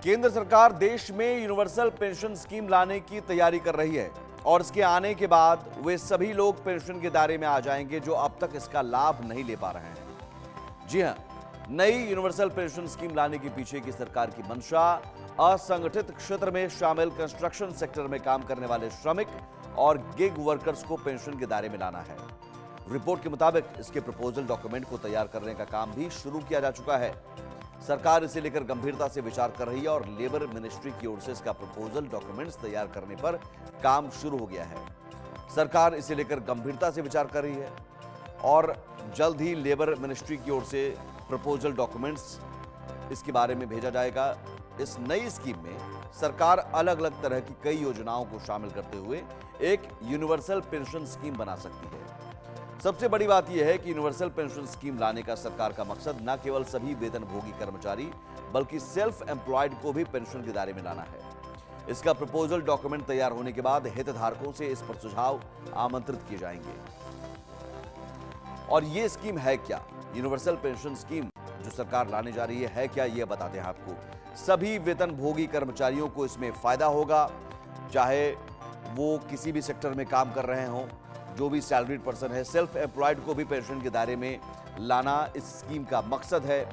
केंद्र सरकार देश में यूनिवर्सल पेंशन स्कीम लाने की तैयारी कर रही है और इसके आने के बाद वे सभी लोग पेंशन के दायरे में आ जाएंगे जो अब तक इसका लाभ नहीं ले पा रहे हैं। जी हां, नई यूनिवर्सल पेंशन स्कीम लाने के पीछे की सरकार की मंशा असंगठित क्षेत्र में शामिल कंस्ट्रक्शन सेक्टर में काम करने वाले श्रमिक और गिग वर्कर्स को पेंशन के दायरे में लाना है। रिपोर्ट के मुताबिक इसके प्रपोजल डॉक्यूमेंट को तैयार करने का काम भी शुरू किया जा चुका है। सरकार इसे लेकर गंभीरता से विचार कर रही है और लेबर मिनिस्ट्री की ओर से इसका प्रपोजल डॉक्यूमेंट्स तैयार करने पर काम शुरू हो गया है। सरकार इसे लेकर गंभीरता से विचार कर रही है और जल्द ही लेबर मिनिस्ट्री की ओर से प्रपोजल डॉक्यूमेंट्स इसके बारे में भेजा जाएगा। इस नई स्कीम में सरकार अलग अलग तरह की कई योजनाओं को शामिल करते हुए एक यूनिवर्सल पेंशन स्कीम बना सकती है। सबसे बड़ी बात यह है कि यूनिवर्सल पेंशन स्कीम लाने का सरकार का मकसद न केवल सभी वेतनभोगी कर्मचारी बल्कि सेल्फ एम्प्लॉयड को भी पेंशन के दायरे में लाना है। इसका प्रपोजल डॉक्यूमेंट तैयार होने के बाद हितधारकों से इस पर सुझाव आमंत्रित किए जाएंगे। और यह स्कीम है क्या? यूनिवर्सल पेंशन स्कीम जो सरकार लाने जा रही है क्या, यह बताते हैं आपको। सभी वेतनभोगी कर्मचारियों को इसमें फायदा होगा, चाहे वो किसी भी सेक्टर में काम कर रहे हों। जो भी सैलरीड पर्सन है, सेल्फ एम्प्लॉयड को भी पेंशन के दायरे में लाना इस स्कीम का मकसद है।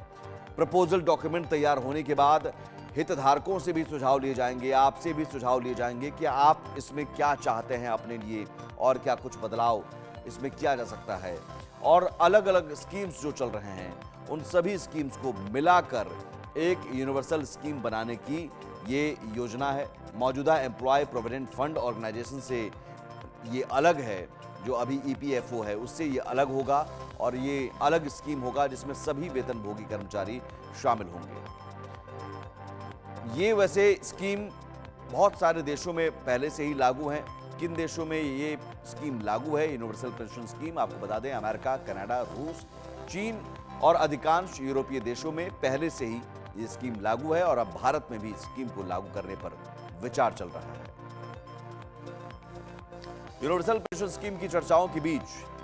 प्रपोजल डॉक्यूमेंट तैयार होने के बाद हितधारकों से भी सुझाव लिए जाएंगे, आपसे भी सुझाव लिए जाएंगे कि आप इसमें क्या चाहते हैं अपने लिए और क्या कुछ बदलाव इसमें किया जा सकता है। और अलग अलग स्कीम्स जो चल रहे हैं उन सभी स्कीम्स को मिलाकर एक यूनिवर्सल स्कीम बनाने की ये योजना है। मौजूदा एम्प्लॉय प्रोविडेंट फंड ऑर्गेनाइजेशन से ये अलग है, जो अभी ईपीएफओ है उससे ये अलग होगा और ये अलग स्कीम होगा जिसमें सभी वेतनभोगी कर्मचारी शामिल होंगे। ये वैसे स्कीम बहुत सारे देशों में पहले से ही लागू है। किन देशों में ये स्कीम लागू है, यूनिवर्सल पेंशन स्कीम? आपको बता दें, अमेरिका, कनाडा, रूस, चीन और अधिकांश यूरोपीय देशों में पहले से ही ये स्कीम लागू है और अब भारत में भी स्कीम को लागू करने पर विचार चल रहा है। यूनिवर्सल पेंशन स्कीम की चर्चाओं के बीच